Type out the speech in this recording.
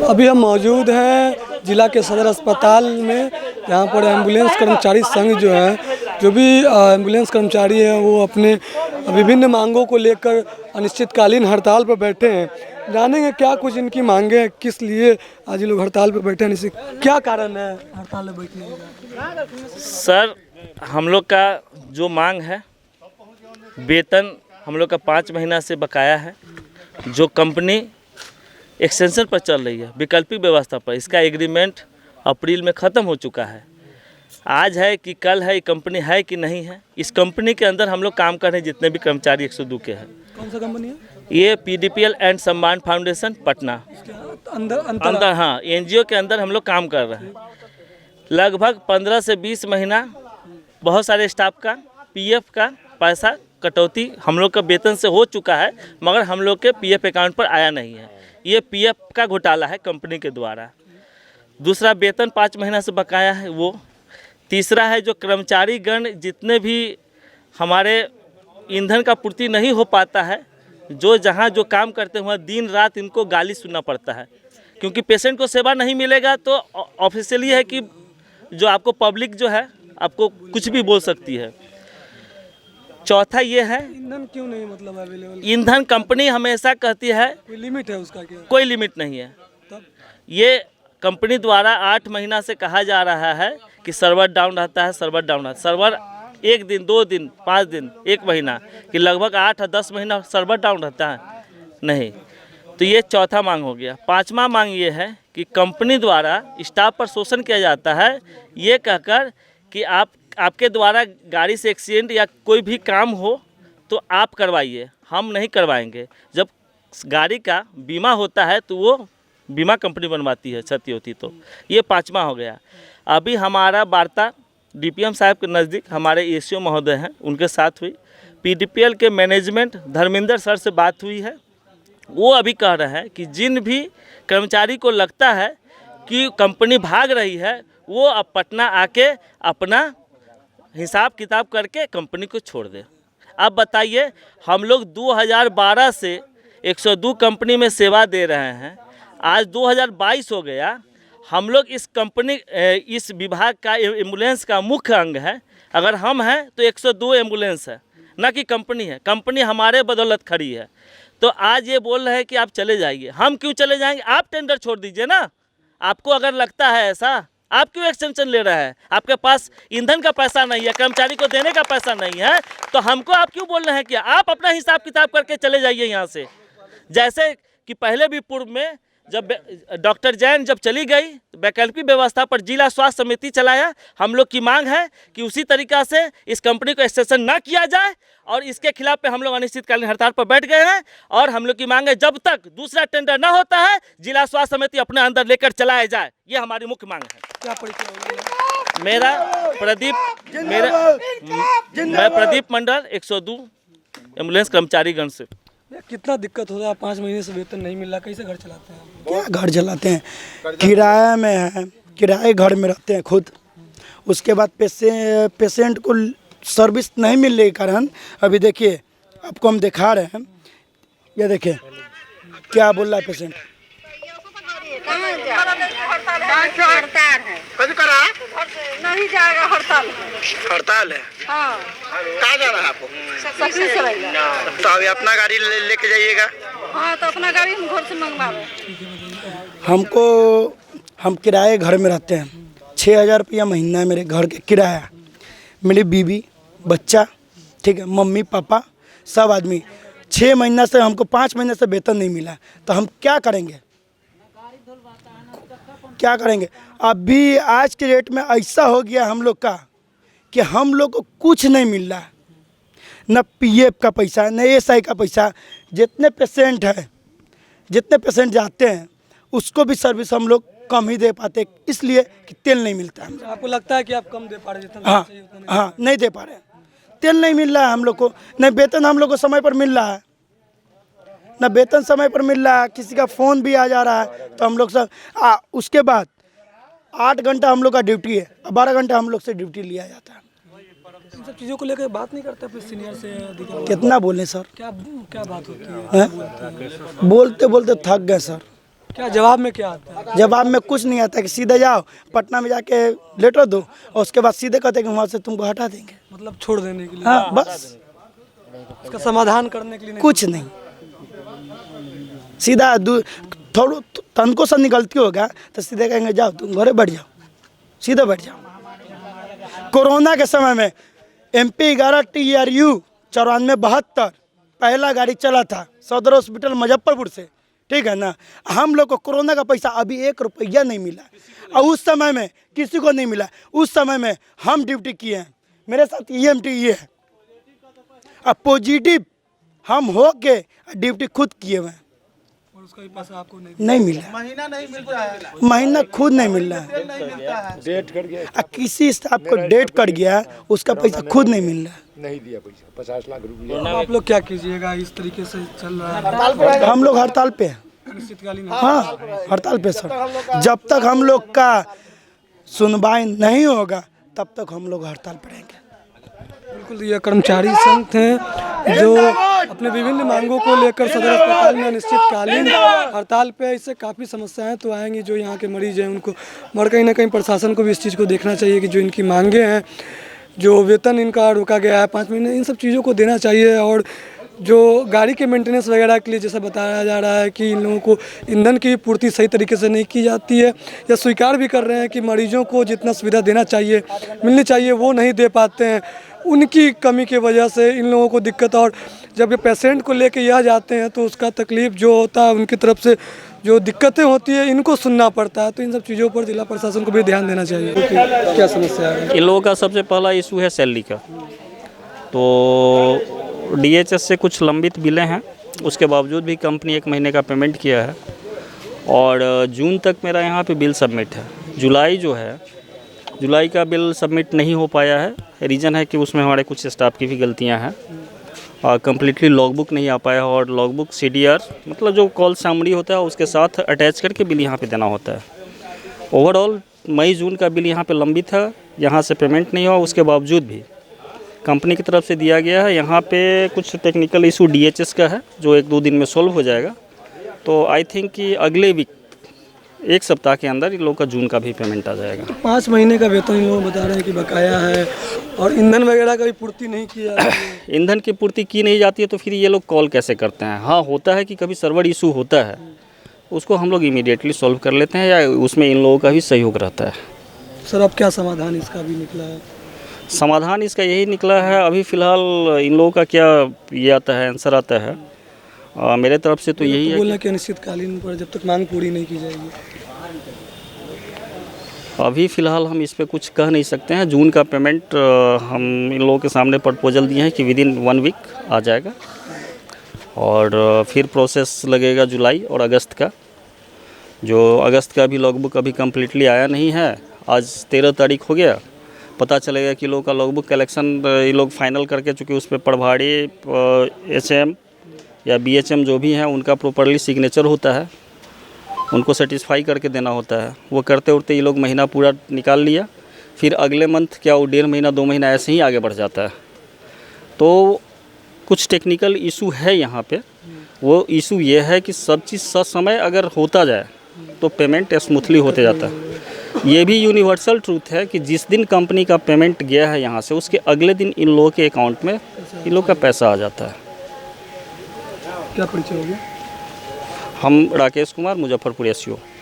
अभी हम मौजूद हैं जिला के सदर अस्पताल में। यहाँ पर एम्बुलेंस कर्मचारी संघ जो है, जो भी एम्बुलेंस कर्मचारी हैं, वो अपने विभिन्न मांगों को लेकर अनिश्चितकालीन हड़ताल पर बैठे हैं। जानेंगे क्या कुछ इनकी मांगे हैं, किस लिए आज ये लोग हड़ताल पर बैठे हैं, क्या कारण है हड़ताल में बैठने का। सर, हम लोग का जो मांग है, वेतन हम लोग का 5 महीना से बकाया है। जो कंपनी एक्सटेंशन पर चल रही है वैकल्पिक व्यवस्था पर, इसका एग्रीमेंट अप्रैल में ख़त्म हो चुका है। आज है कि कल है, कंपनी है कि नहीं है। इस कंपनी के अंदर हम लोग काम कर रहे हैं, जितने भी कर्मचारी 102 के हैं। कौन सा कंपनी है ये? PDPL एंड सम्मान फाउंडेशन पटना अंदर, हाँ, NGO के अंदर हम लोग काम कर रहे हैं। लगभग 15 से 20 महीना बहुत सारे स्टाफ का PF का पैसा कटौती हम लोग का वेतन से हो चुका है, मगर हम लोग के PF अकाउंट पर आया नहीं है। ये PF का घोटाला है कंपनी के द्वारा। दूसरा, वेतन 5 महीना से बकाया है वो। तीसरा है, जो कर्मचारी गण जितने भी हमारे ईंधन का पूर्ति नहीं हो पाता है, जो जहाँ जो काम करते हुए दिन रात इनको गाली सुनना पड़ता है, क्योंकि पेशेंट को सेवा नहीं मिलेगा तो ऑफिशियली है कि जो आपको पब्लिक जो है आपको कुछ भी बोल सकती है। चौथा ये है, ईंधन क्यों नहीं मतलब अवेलेबल? ईंधन कंपनी हमेशा कहती है कोई लिमिट है उसका क्या? कोई लिमिट नहीं है। तब ये कंपनी द्वारा 8 महीना से कहा जा रहा है कि सर्वर डाउन रहता है, सर्वर डाउन रहता है। सर्वर 1 दिन, 2 दिन, 5 दिन, 1 महीना कि लगभग 8 और 10 महीना सर्वर डाउन रहता है नहीं। तो ये चौथा मांग हो गया। पांचवा मांग ये है कि कंपनी द्वारा स्टाफ पर शोषण किया जाता है, ये कहकर कि आपके द्वारा गाड़ी से एक्सीडेंट या कोई भी काम हो तो आप करवाइए, हम नहीं करवाएंगे। जब गाड़ी का बीमा होता है तो वो बीमा कंपनी बनवाती है, क्षति होती तो। ये पांचवा हो गया। अभी हमारा वार्ता DPM साहब के नज़दीक हमारे ACO महोदय हैं, उनके साथ हुई। PDPL के मैनेजमेंट धर्मेंद्र सर से बात हुई है। वो अभी कह रहे हैं कि जिन भी कर्मचारी को लगता है कि कंपनी भाग रही है, वो अब पटना आके अपना हिसाब किताब करके कंपनी को छोड़ दे। अब बताइए, हम लोग 2012 से 102 कंपनी में सेवा दे रहे हैं, आज 2022 हो गया। हम लोग इस कंपनी, इस विभाग का एम्बुलेंस का मुख्य अंग है। अगर हम हैं तो 102 एम्बुलेंस है, ना कि कंपनी है। कंपनी हमारे बदौलत खड़ी है। तो आज ये बोल रहे हैं कि आप चले जाइए। हम क्यों चले जाएंगे? आप टेंडर छोड़ दीजिए ना। आपको अगर लगता है ऐसा, आप क्यों एक्सटेंशन ले रहे हैं? आपके पास ईंधन का पैसा नहीं है, कर्मचारी को देने का पैसा नहीं है, तो हमको आप क्यों बोल रहे हैं कि आप अपना हिसाब किताब करके चले जाइए यहाँ से। जैसे कि पहले भी पूर्व में जब डॉक्टर जैन जब चली गई तो वैकल्पिक व्यवस्था पर जिला स्वास्थ्य समिति चलाया। हम लोग की मांग है कि उसी तरीक़ा से इस कंपनी को एक्सटेंशन ना किया जाए, और इसके खिलाफ पे हम लोग अनिश्चितकालीन हड़ताल पर बैठ गए हैं। और हम लोग की मांग है, जब तक दूसरा टेंडर ना होता है, जिला स्वास्थ्य समिति अपने अंदर लेकर चलाया जाए। ये हमारी मुख्य मांग है। क्या परिचय? मैं प्रदीप मंडल 102 एम्बुलेंस कर्मचारीगण से। कितना दिक्कत होता है? 5 महीने से वेतन नहीं मिल रहा, कैसे घर चलाते हैं? क्या घर चलाते हैं? किराया में है, किराए घर में रहते हैं खुद। उसके बाद पेशेंट को सर्विस नहीं मिलने के कारण, अभी देखिए आपको हम दिखा रहे हैं, ये देखिए क्या बोल रहा है पेशेंट। नहीं जाएगा, हड़ताल है। हाँ। कहाँ जा रहा है आपको? तो अभी अपना गाड़ी लेके जाइएगा। हाँ, तो अपना गाड़ी हम घर से मंगवावे। हम किराए घर में रहते हैं। 6,000 रुपया महीना है मेरे घर के किराया। मेरी बीवी, बच्चा, ठीक है, मम्मी पापा सब आदमी। 6 महीना से हमको 5 महीने से वेतन नहीं मिला, तो हम क्या करेंगे? क्या करेंगे? अभी आज के डेट में ऐसा हो गया हम लोग का कि हम लोग को कुछ नहीं मिल रहा, न PF का पैसा, न SI का पैसा। जितने पेशेंट जाते हैं उसको भी सर्विस हम लोग कम ही दे पाते, इसलिए कि तेल नहीं मिलता है। आपको लगता है कि आप कम दे पा रहे हैं? हाँ, नहीं दे पा रहे हैं। तेल नहीं मिल रहा है हम लोग को, न वेतन हम लोग को समय पर मिल रहा है, न वेतन समय पर मिल रहा है। किसी का फ़ोन भी आ जा रहा है तो हम लोग सब उसके बाद 8 घंटा हम लोग का ड्यूटी है, 12 घंटा हम लोग से ड्यूटी लिया जाता है। इन सब चीज़ों को लेकर बात नहीं करते फिर सीनियर से? कितना बोले सर? क्या बात होती है? बोलते बोलते थक गए सर। क्या जवाब में क्या आता है? जवाब में कुछ नहीं आता कि सीधे जाओ पटना में जाके लेटर दो और उसके बाद सीधे कहते हैं कि वहाँ से तुमको हटा देंगे। मतलब छोड़ देने के लिए, हाँ बस, इसका समाधान करने के लिए नहीं। कुछ नहीं, सीधा थोड़ा तनको सा निकलती होगा तो सीधे कहेंगे जाओ तुम घरे बैठ जाओ, सीधे बैठ जाओ। कोरोना के समय में MP 11 TRU 9472 पहला गाड़ी चला था सदर हॉस्पिटल मुजफ्फरपुर से, ठीक है ना। हम लोग को कोरोना का पैसा अभी 1 रुपया नहीं मिला और उस समय में किसी को नहीं मिला। उस समय में हम ड्यूटी किए हैं, मेरे साथ EMT ये है, अब पॉजिटिव हम हो के ड्यूटी खुद किए हुए हैं, और उसका भी पैसा आपको नहीं नहीं मिला, महीना नहीं मिल रहा है, महीना खुद नहीं मिल रहा है। डेट कट गया, किसी स्टाफ को डेट कट गया उसका पैसा खुद नहीं मिल रहा है। नहीं दिया पैसा, 50 लाख रुपया। अब आप लोग क्या कीजिएगा? इस तरीके से चल रहा है, हम लोग हड़ताल पे हैं। अनिश्चितकालीन। हाँ हड़ताल पे सर, जब तक हम लोग का सुनवाई नहीं होगा तब तक हम लोग हड़ताल पे रहेंगे। बिल्कुल, ये कर्मचारी संघ थे जो अपने विभिन्न मांगों को लेकर सदर अस्पताल में अनिश्चितकालीन हड़ताल पे। इससे काफ़ी समस्याएं तो आएंगी जो यहाँ के मरीज हैं उनको, मगर कहीं ना कहीं प्रशासन को भी इस चीज़ को देखना चाहिए कि जो इनकी मांगे हैं, जो वेतन इनका रोका गया है 5 महीने, इन सब चीज़ों को देना चाहिए। और जो गाड़ी के मेंटेनेंस वगैरह के लिए जैसा बताया जा रहा है कि इन लोगों को ईंधन की पूर्ति सही तरीके से नहीं की जाती है, या स्वीकार भी कर रहे हैं कि मरीजों को जितना सुविधा देना चाहिए, मिलनी चाहिए, वो नहीं दे पाते हैं। उनकी कमी की वजह से इन लोगों को दिक्कत, और जब ये पेशेंट को लेके यह जाते हैं तो उसका तकलीफ जो होता है, उनकी तरफ से जो दिक्कतें होती है इनको सुनना पड़ता है। तो इन सब चीज़ों पर जिला प्रशासन को भी ध्यान देना चाहिए। क्या समस्या है इन लोगों का? सबसे पहला इशू है सैलरी का। तो DHS से कुछ लंबित बिलें हैं, उसके बावजूद भी कंपनी 1 महीने का पेमेंट किया है और जून तक मेरा यहाँ पे बिल सबमिट है। जुलाई जो है, जुलाई का बिल सबमिट नहीं हो पाया है। रीज़न है कि उसमें हमारे कुछ स्टाफ की भी गलतियाँ हैं और कम्प्लीटली लॉगबुक नहीं आ पाया, और लॉगबुक CDR मतलब जो कॉल समरी होता है उसके साथ अटैच करके बिल यहाँ पे देना होता है। ओवरऑल मई जून का बिल यहाँ पे लंबित है, यहाँ से पेमेंट नहीं हुआ, उसके बावजूद भी कंपनी की तरफ से दिया गया है। यहाँ पे कुछ टेक्निकल इशू DHS का है जो 1-2 दिन में सॉल्व हो जाएगा। तो आई थिंक कि अगले वीक 1 सप्ताह के अंदर इन लोगों का जून का भी पेमेंट आ जाएगा। 5 महीने का वेतन इन लोग बता रहे हैं कि बकाया है, और ईंधन वगैरह का भी पूर्ति नहीं किया है। ईंधन की पूर्ति की नहीं जाती है तो फिर ये लोग कॉल कैसे करते हैं? हाँ, होता है कि कभी सर्वर इशू होता है, उसको हम लोग इमीडिएटली सॉल्व कर लेते हैं, या उसमें इन लोगों का भी सहयोग रहता है। सर अब क्या समाधान इसका भी निकला है? समाधान इसका यही निकला है, अभी फ़िलहाल इन लोगों का क्या ये आता है, आंसर आता है, मेरे तरफ से तो यही है बोलना कि अनिश्चितकालीन पर जब तक मांग पूरी नहीं की जाएगी। अभी फ़िलहाल हम इस पे कुछ कह नहीं सकते हैं। जून का पेमेंट हम इन लोगों के सामने प्रपोजल दिए हैं कि विदिन 1 वीक आ जाएगा, और फिर प्रोसेस लगेगा जुलाई और अगस्त का। जो अगस्त का भी लॉगबुक अभी कम्प्लीटली आया नहीं है। आज 13 तारीख हो गया, पता चलेगा कि लोगों का लॉगबुक कलेक्शन ये लोग फाइनल करके, चूँकि उस पर प्रभारी HM या BHM जो भी हैं उनका प्रॉपरली सिग्नेचर होता है, उनको सेटिस्फाई करके देना होता है। वो करते उड़ते ये लोग महीना पूरा निकाल लिया, फिर अगले मंथ क्या वो 1.5 महीना 2 महीना ऐसे ही आगे बढ़ जाता है। तो कुछ टेक्निकल इशू है यहाँ पे। वो इशू ये है कि सब चीज़ ससमय अगर होता जाए तो पेमेंट स्मूथली होते जाता है। ये भी यूनिवर्सल ट्रूथ है कि जिस दिन कंपनी का पेमेंट गया है यहाँ से, उसके अगले दिन इन लोगों के अकाउंट में इन लोगों का पैसा आ जाता है। क्या परिचय हो गया? हम राकेश कुमार, मुजफ्फरपुर SEO।